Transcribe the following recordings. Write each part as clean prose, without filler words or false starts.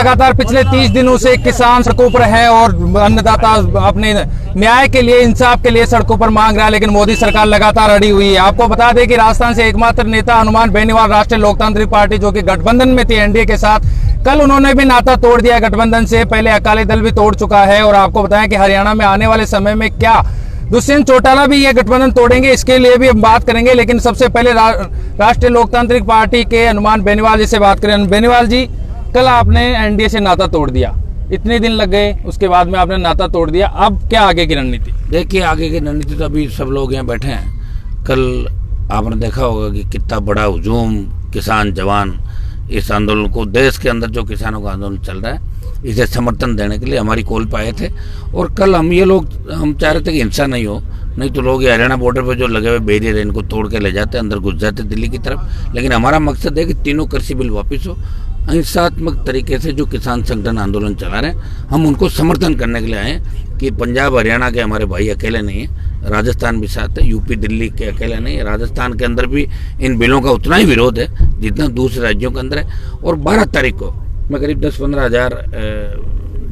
लगातार पिछले 30 दिनों से किसान सड़कों पर है और अन्नदाता अपने न्याय के लिए, इंसाफ के लिए सड़कों पर मांग रहा है, लेकिन मोदी सरकार लगातार अड़ी हुई है। आपको बता दें कि राजस्थान से एकमात्र नेता हनुमान बेनीवाल राष्ट्रीय लोकतांत्रिक पार्टी, जो कि गठबंधन में थी एनडीए के साथ, कल उन्होंने भी नाता तोड़ दिया गठबंधन से। पहले अकाली दल भी तोड़ चुका है। और आपको बताएं कि हरियाणा में आने वाले समय में क्या दुष्यंत चौटाला भी ये गठबंधन तोड़ेंगे, इसके लिए भी हम बात करेंगे। लेकिन सबसे पहले राष्ट्रीय लोकतांत्रिक पार्टी के हनुमान बेनीवाल जी से बात करें। बेनीवाल जी, कल आपने एनडीए से नाता तोड़ दिया, इतने दिन लग गए, उसके बाद में आपने नाता तोड़ दिया, अब क्या आगे की रणनीति? देखिए, आगे की रणनीति तो अभी सब लोग यहाँ बैठे हैं। कल आपने देखा होगा कि कितना बड़ा हुजूम किसान जवान इस आंदोलन को, देश के अंदर जो किसानों का आंदोलन चल रहा है, इसे समर्थन देने के लिए हमारी कॉल पे आए थे। और कल हम चाह रहे थे कि हिंसा नहीं हो, नहीं तो लोग ये हरियाणा बॉर्डर पे जो लगे हुए बैरियर है इनको तोड़ के ले जाते, अंदर घुस जाते दिल्ली की तरफ। लेकिन हमारा मकसद है कि तीनों कृषि बिल वापस हो। अहिंसात्मक तरीके से जो किसान संगठन आंदोलन चला रहे हैं, हम उनको समर्थन करने के लिए आए कि पंजाब हरियाणा के हमारे भाई अकेले नहीं है, राजस्थान भी साथ है, यूपी दिल्ली के अकेले नहीं है, राजस्थान के अंदर भी इन बिलों का उतना ही विरोध है जितना दूसरे राज्यों के अंदर है। और 12 तारीख को मैं करीब 10-15 हज़ार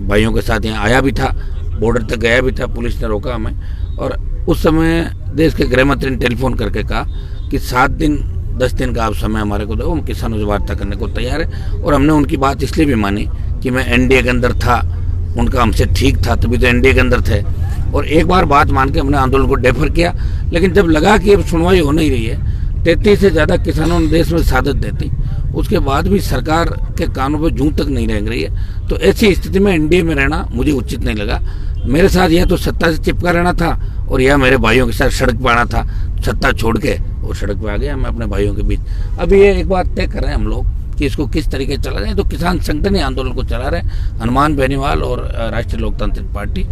भाइयों के साथ यहाँ आया भी था, बॉर्डर तक गया भी था, पुलिस ने रोका हमें। और उस समय देश के गृह मंत्री ने टेलीफोन करके कहा कि 7-10 दिन का आप समय हमारे को दो, हम किसानों से वार्ता करने को तैयार है। और हमने उनकी बात इसलिए भी मानी कि मैं एनडीए के अंदर था, उनका हमसे ठीक था, तभी तो एनडीए के अंदर थे। और एक बार बात मान के हमने आंदोलन को डेफर किया। लेकिन जब लगा कि अब सुनवाई हो नहीं रही है, 33 से ज़्यादा किसानों ने देश में शहादत देती, उसके बाद भी सरकार के कानों पर जूं तक नहीं रह रही है, तो ऐसी स्थिति में एनडीए में रहना मुझे उचित नहीं लगा। मेरे साथ यह तो सत्ता से चिपका रहना था और यह मेरे भाइयों के साथ सड़क पर आना था। सत्ता छोड़ के और सड़क पर आ गया मैं अपने भाइयों के बीच। अभी ये एक बात तय कर रहे हैं हम लोग कि इसको किस तरीके से चला जाए। तो किसान संगठन ही आंदोलन को चला रहे हैं। हनुमान बेनीवाल और राष्ट्रीय लोकतांत्रिक पार्टी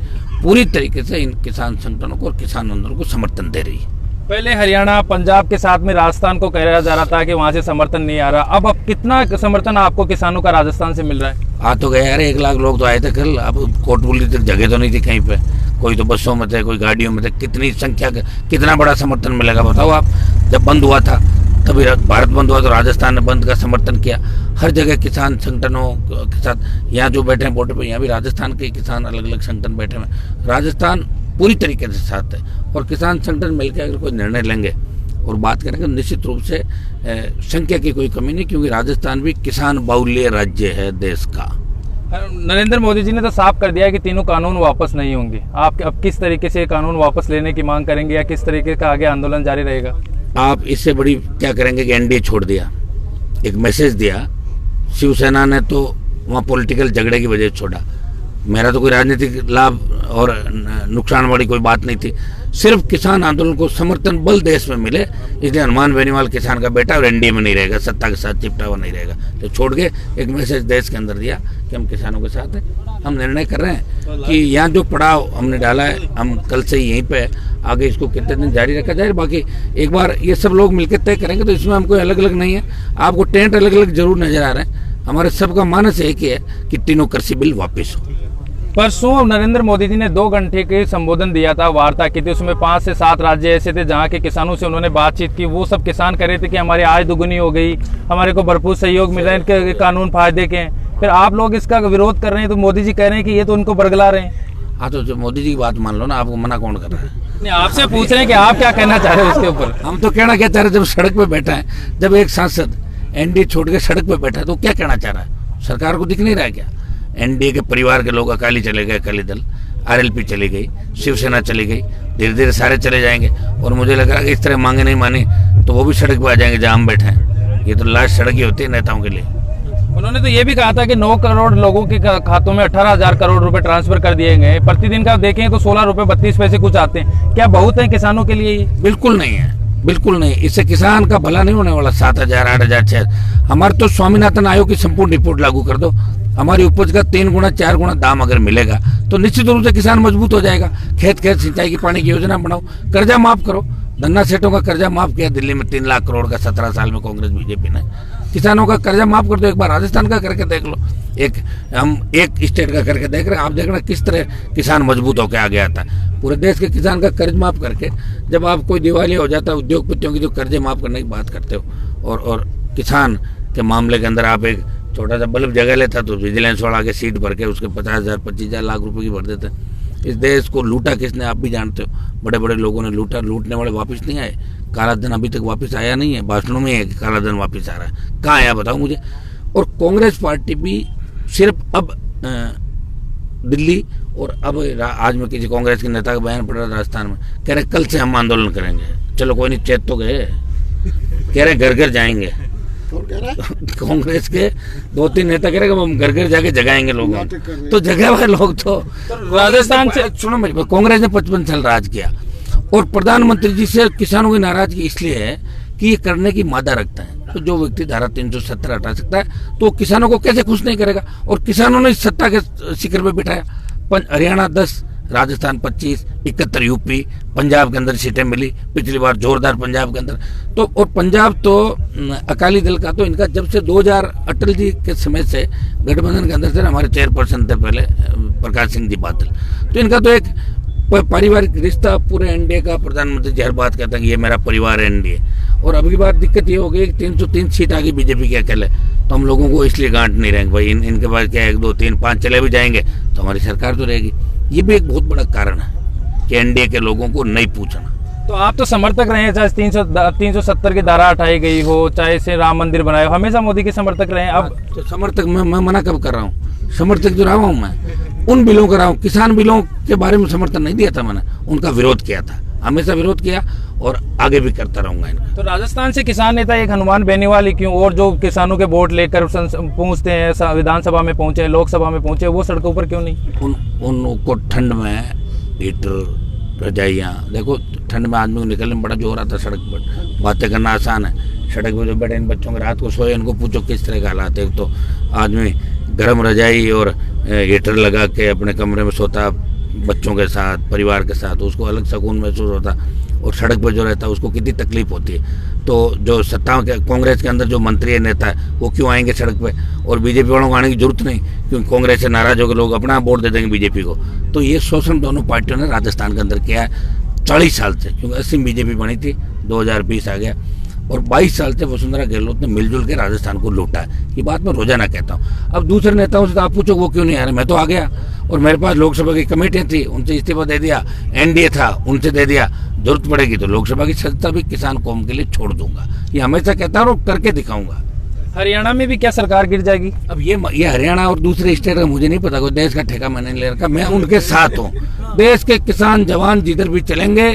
पूरी तरीके से इन किसान संगठनों को और किसान आंदोलन को समर्थन दे रही है। पहले हरियाणा पंजाब के साथ में राजस्थान को कहा जा रहा था कि वहां से समर्थन नहीं आ रहा, अब कितना समर्थन आपको किसानों का राजस्थान से मिल रहा है? आ तो गए यार, 1 लाख लोग तो आए थे कल। अब कोटपुली तक जगह तो नहीं थी कहीं पे, कोई तो बसों में थे, कोई गाड़ियों में थे। कितनी संख्या, कितना बड़ा समर्थन मिलेगा बताओ आप। जब बंद हुआ था तभी, भारत बंद हुआ तो राजस्थान ने बंद का समर्थन किया। हर जगह किसान संगठनों के साथ, यहाँ जो बैठे हैं बॉर्डर पर, यहाँ भी राजस्थान के किसान अलग अलग संगठन बैठे हैं। राजस्थान पूरी तरीके से साथ है। और किसान संगठन मिलकर अगर कोई निर्णय लेंगे और बात करेंगे, निश्चित रूप से संख्या की कोई कमी नहीं, क्योंकि राजस्थान भी किसान बाहुल्य राज्य है देश का। नरेंद्र मोदी जी ने तो साफ कर दिया है कि तीनों कानून वापस नहीं होंगे। आप अब किस तरीके से कानून वापस लेने की मांग करेंगे या किस तरीके का आगे आंदोलन जारी रहेगा? आप इससे बड़ी क्या करेंगे कि एनडीए छोड़ दिया, एक मैसेज दिया। शिवसेना ने तो वहाँ पॉलिटिकल झगड़े की वजह से छोड़ा। मेरा तो कोई राजनीतिक लाभ और नुकसान वाली कोई बात नहीं थी। सिर्फ किसान आंदोलन को समर्थन बल देश में मिले, इसलिए हनुमान बेनीवाल किसान का बेटा और एनडीए में नहीं रहेगा, सत्ता के साथ चिपटा हुआ नहीं रहेगा। तो छोड़ के एक मैसेज देश के अंदर दिया कि हम किसानों के साथ हैं। हम निर्णय कर रहे हैं कि यहाँ जो पड़ाव हमने डाला है, हम कल से यहीं पे आगे इसको कितने दिन जारी रखा जाए। बाकी एक बार ये सब लोग मिलकर तय करेंगे, तो इसमें हम कोई अलग अलग नहीं है। आपको टेंट अलग अलग जरूर नजर आ रहे हैं। हमारे सबका मानस एक ही है कि तीनों कृषि बिल वापस हो। परसों नरेंद्र मोदी जी ने 2 घंटे के संबोधन दिया था, वार्ता की थी, उसमें 5 से 7 राज्य ऐसे थे जहां के किसानों से उन्होंने बातचीत की। वो सब किसान कह रहे थे कि हमारी आय दुगुनी हो गई, हमारे को भरपूर सहयोग मिल रहा है, इनके कानून फायदे के हैं। फिर आप लोग इसका विरोध कर रहे हैं, तो मोदी जी कह रहे हैं कि ये तो उनको बरगला रहे हैं। हाँ, तो जो मोदी जी की बात मान लो ना, आपको मना कौन कर रहा है? आपसे पूछ रहे हैं कि आप क्या कहना चाह रहे हो इसके ऊपर? हम तो कहना क्या चाह रहे हैं, जब सड़क पे बैठा है, जब एक सांसद एनडीए छोड़ के सड़क पे बैठा है, तो क्या कहना चाह रहा है? सरकार को दिख नहीं रहा है क्या? एनडीए के परिवार के लोग अकाली चले गए, अकाली दल, आरएलपी चली गई, शिवसेना चली गई, धीरे धीरे सारे चले जाएंगे। और मुझे लग रहा है कि इस तरह मांगे नहीं माने तो वो भी सड़क पे आ जाएंगे जहां हम बैठे हैं। ये तो लास्ट सड़क ही होती है नेताओं के लिए। उन्होंने तो ये भी कहा था कि 9 करोड़ लोगों के खातों में 18,000 करोड़ रुपए ट्रांसफर कर दिए गए। प्रतिदिन का देखें तो 16 रुपए 32 पैसे कुछ आते हैं। क्या बहुत है किसानों के लिए? बिल्कुल नहीं है, बिल्कुल नहीं। इससे किसान का भला नहीं होने वाला। 7,000, 8,000, 6,000। हमारे तो स्वामीनाथन आयोग की संपूर्ण रिपोर्ट लागू कर दो। हमारी उपज का 3 गुना 4 गुना दाम अगर मिलेगा तो निश्चित रूप से किसान मजबूत हो जाएगा। खेत खेत सिंचाई की पानी की योजना बनाओ, कर्जा माफ करो। धन्ना सेठों का कर्जा माफ किया दिल्ली में 3 लाख करोड़ का 17 साल में कांग्रेस बीजेपी ने। किसानों का कर्जा माफ कर दो। एक बार राजस्थान का करके देख लो, हम एक स्टेट का करके देख रहे हैं। आप देखना किस तरह किसान मजबूत होकर आगे आता है। पूरे देश के किसान का कर्ज माफ करके जब आप कोई दिवाली हो जाता है उद्योगपतियों की, जो कर्जे माफ करने की बात करते हो, और किसान के मामले के अंदर आप एक छोटा सा बल्ब जगह लेता तो विजिलेंस वाला आगे सीट भर के उसके 50,000 25,000 लाख रुपए की भर देते। इस देश को लूटा किसने, आप भी जानते हो, बड़े बड़े लोगों ने लूटा। लूटने वाले वापस नहीं आए। काला धन अभी तक वापस आया नहीं है, भाषणों में है कि काला धन वापस आ रहा है, कहाँ आया बताओ मुझे। और कांग्रेस पार्टी भी सिर्फ अब दिल्ली और अब आज में किसी कांग्रेस के नेता का बयान पड़ रहा राजस्थान में, कह रहे कल से हम आंदोलन करेंगे। चलो कोई नहीं, चेत तो गए, कह रहे घर घर जाएंगे। कांग्रेस के 2-3 नेता कह रहे कि हम घर घर जाके जगाएंगे लोगों, तो जगह हुए लोग तो राजस्थान से सुनो मेरी, कांग्रेस ने 55 साल राज किया और प्रधानमंत्री जी से किसानों की नाराजगी इसलिए है कि ये करने की मादा रखता है। तो जो व्यक्ति धारा 370 हटा सकता है तो किसानों को कैसे खुश नहीं करेगा। और किसानों ने सत्ता के शिखर पे बिठाया। हरियाणा 10, राजस्थान 25, 71 यूपी, पंजाब के अंदर सीटें मिली पिछली बार जोरदार पंजाब के अंदर। तो और पंजाब तो अकाली दल का तो इनका जब से 2000 अटल जी के समय से गठबंधन के अंदर से हमारे चेयरपर्सन थे पहले प्रकाश सिंह जी बादल, तो इनका तो एक पारिवारिक रिश्ता पूरे एनडीए का। प्रधानमंत्री जी हर बात कहते हैं कि ये मेरा परिवार है एनडीए। और अगली बार दिक्कत ये हो गई कि 303 सीट आ गई बीजेपी के अकेले, तो हम लोगों को इसलिए गांठ नहीं रहेंगे भाई, इनके पास क्या 1, 2, 3, 5 चले भी जाएंगे तो हमारी सरकार तो रहेगी। ये भी एक बहुत बड़ा कारण है कि एनडीए के लोगों को नहीं पूछना। तो आप तो समर्थक रहे हैं, चाहे 370 की धारा हटाई गई हो, चाहे से राम मंदिर बनाया हो, हमेशा मोदी के समर्थक रहे हैं। अब तो समर्थक मैं मना कब कर रहा हूँ, समर्थक जो रहा हूँ मैं उन बिलों का रहा हूँ। किसान बिलों के बारे में समर्थन नहीं दिया था मैंने, उनका विरोध किया था, हमेशा विरोध किया और आगे भी करता रहूंगा इनका। तो राजस्थान से किसान नेता एक हनुमान बेनीवाल ही क्यों, और जो किसानों के वोट लेकर पहुंचते हैं, विधानसभा में पहुंचे, लोकसभा में पहुंचे, वो सड़कों पर क्यों नहीं? उनको ठंड में हीटर, रजाइयाँ, देखो ठंड में आदमी को निकलने में बड़ा जोर आता सड़क पर, बातें करना आसान है। सड़क पर जो बैठे इन बच्चों के रात को सोए, इनको पूछो किस तरह का हालात है। तो आदमी गर्म रजाई और हीटर लगा के अपने कमरे में सोता बच्चों के साथ, परिवार के साथ, उसको अलग सुकून महसूस होता। और सड़क पर जो रहता है उसको कितनी तकलीफ होती है। तो जो सत्ता के कांग्रेस के अंदर जो मंत्री है, नेता है, वो क्यों आएंगे सड़क पे, और बीजेपी वालों को आने की जरूरत नहीं, क्योंकि कांग्रेस से नाराज होकर लोग अपना वोट दे देंगे बीजेपी को। तो ये शोषण दोनों पार्टियों ने राजस्थान के अंदर किया है 40 साल से, क्योंकि 80 बीजेपी बनी थी, 2020 आ गया, और 22 साल से वसुंधरा गहलोत ने मिलजुल के राजस्थान को लूटा है। ये बात मैं रोजाना कहता हूँ। अब दूसरे नेताओं से तो आप पूछो वो क्यों नहीं आ रहे, मैं तो आ गया, और मेरे पास लोकसभा की कमेटियां थी, उनसे इस्तीफा दे दिया, एनडीए था उनसे दे दिया, जरूरत पड़ेगी तो लोकसभा की सत्ता भी किसान कौम के लिए छोड़ दूंगा। ये हमेशा कहता हूँ, करके दिखाऊंगा। हरियाणा में भी क्या सरकार गिर जाएगी? अब ये हरियाणा और दूसरे स्टेट का मुझे नहीं पता, कोई देश का ठेका मैंने नहीं ले रखा, मैं उनके साथ हूँ। देश के किसान जवान जिधर भी चलेंगे,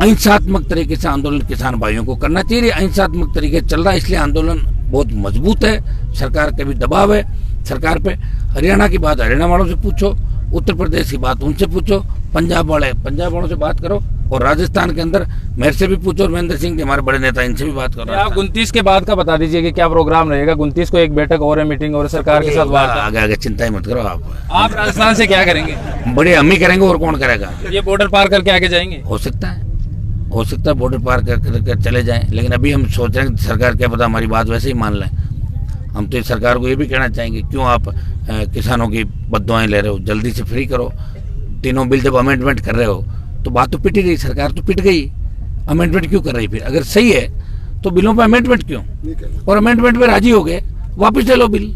अहिंसात्मक तरीके से आंदोलन किसान भाइयों को करना चाहिए। अहिंसात्मक तरीके से चल रहा है, इसलिए आंदोलन बहुत मजबूत है। सरकार के भी दबाव है सरकार पे। हरियाणा की बात हरियाणा वालों से पूछो, उत्तर प्रदेश की बात उनसे पूछो, पंजाब वालों से बात करो, और राजस्थान के अंदर मेरे से भी पूछो, और महेंद्र सिंह हमारे बड़े नेता, इनसे भी बात करो। आप 29 के बाद का बता दीजिए कि क्या प्रोग्राम रहेगा। 29 को एक बैठक और है, मीटिंग और सरकार के साथ बात। आगे चिंता ही मत करो आप राजस्थान से क्या करेंगे? बड़े हम ही करेंगे, और कौन करेगा? ये बॉर्डर पार करके आगे जाएंगे? हो सकता है बॉर्डर पार कर चले जाएं, लेकिन अभी हम सोच रहे हैं सरकार क्या पता हमारी बात वैसे ही मान लें। हम तो इस सरकार को ये भी कहना चाहेंगे, क्यों आप किसानों की बद्दुआएं ले रहे हो, जल्दी से फ्री करो। तीनों बिल जब अमेंडमेंट कर रहे हो तो बात तो पिट ही गई, सरकार तो पिट गई, अमेंडमेंट क्यों कर रही? फिर अगर सही है तो बिलों पर अमेंडमेंट क्यों? और अमेंडमेंट पे राजी हो गए, वापस ले लो बिल।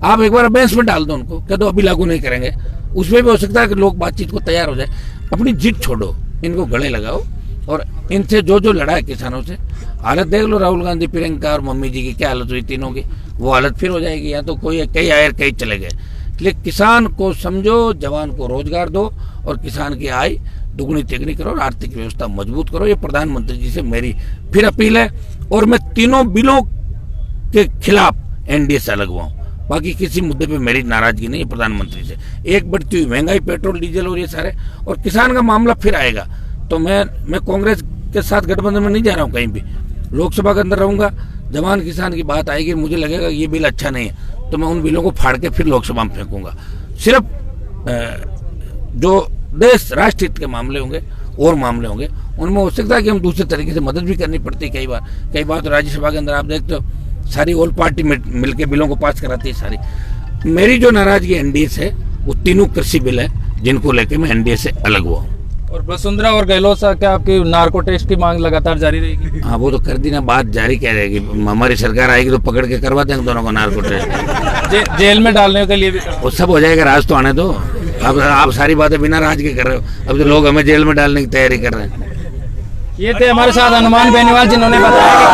आप एक बार बेंच में डाल दो उनको, कह दो अभी लागू नहीं करेंगे। उसमें भी हो सकता है कि लोग बातचीत को तैयार हो जाए। अपनी जिद छोड़ो, इनको गले लगाओ, और इनसे जो लड़ा है किसानों से, हालत देख लो राहुल गांधी, प्रियंका और मम्मी जी की क्या हालत हुई तीनों की, वो हालत फिर हो जाएगी। या तो कोई कई आए कई चले गए। इसलिए किसान को समझो, जवान को रोजगार दो, और किसान की आय दुगनी तिगनी करो, और आर्थिक व्यवस्था मजबूत करो। ये प्रधानमंत्री जी से मेरी फिर अपील है। और मैं तीनों बिलों के खिलाफ एनडीए से अलग हुआ हूँ, बाकी किसी मुद्दे पे मेरी नाराजगी नहीं है प्रधानमंत्री से। एक बढ़ती हुई महंगाई, पेट्रोल डीजल और ये सारे, और किसान का मामला फिर आएगा। तो मैं कांग्रेस के साथ गठबंधन में नहीं जा रहा हूँ कहीं भी, लोकसभा के अंदर रहूंगा। जवान किसान की बात आएगी, मुझे लगेगा ये बिल अच्छा नहीं है, तो मैं उन बिलों को फाड़ के फिर लोकसभा में फेंकूंगा। सिर्फ जो देश राष्ट्र हित के मामले होंगे और मामले होंगे, उनमें हो सकता है कि हम दूसरे तरीके से मदद भी करनी पड़ती है। कई बार तो राज्यसभा के अंदर आप देखते हो सारी ऑल पार्टी मिलकर बिलों को पास कराती है सारी। मेरी जो नाराजगी एनडीए से, वो तीनों कृषि बिल है जिनको लेकर मैं एनडीए से अलग हुआ हूँ। और वसुंधरा और गहलोत साहब क्या आपकी नार्को टेस्ट की मांग लगातार जारी रहेगी? हाँ वो तो कर दी ना, बात जारी क्या रहेगी, हमारी सरकार आएगी तो पकड़ के करवा देंगे दोनों को नार्को टेस्ट। जेल में डालने के लिए भी वो सब हो जाएगा, राज तो आने दो। अब आप सारी बातें बिना राज के कर रहे हो, अब तो लोग हमें जेल में डालने की तैयारी कर रहे हैं। ये थे हमारे साथ हनुमान बेनीवाल, जिन्होंने बताया कि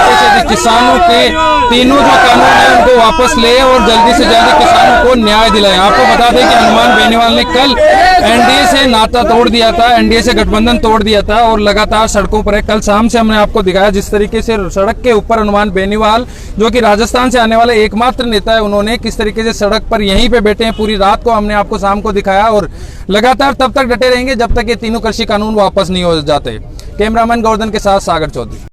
किस तरीके से किसानों के तीनों जो कानून है उनको वापस ले और जल्दी से जल्दी किसानों को न्याय दिलाए। आपको बता दें कि हनुमान बेनीवाल ने कल एनडीए से नाता तोड़ दिया था, एनडीए से गठबंधन तोड़ दिया था और लगातार सड़कों पर है। कल शाम से हमने आपको दिखाया जिस तरीके से सड़क के ऊपर हनुमान बेनीवाल, जो कि राजस्थान से आने वाले एकमात्र नेता है, उन्होंने किस तरीके से सड़क पर यहीं पे बैठे हैं। पूरी रात को हमने आपको शाम को दिखाया और लगातार तब तक डटे रहेंगे जब तक ये तीनों कृषि कानून वापस नहीं हो जाते। कैमरामैन गोवर्धन के साथ सागर चौधरी।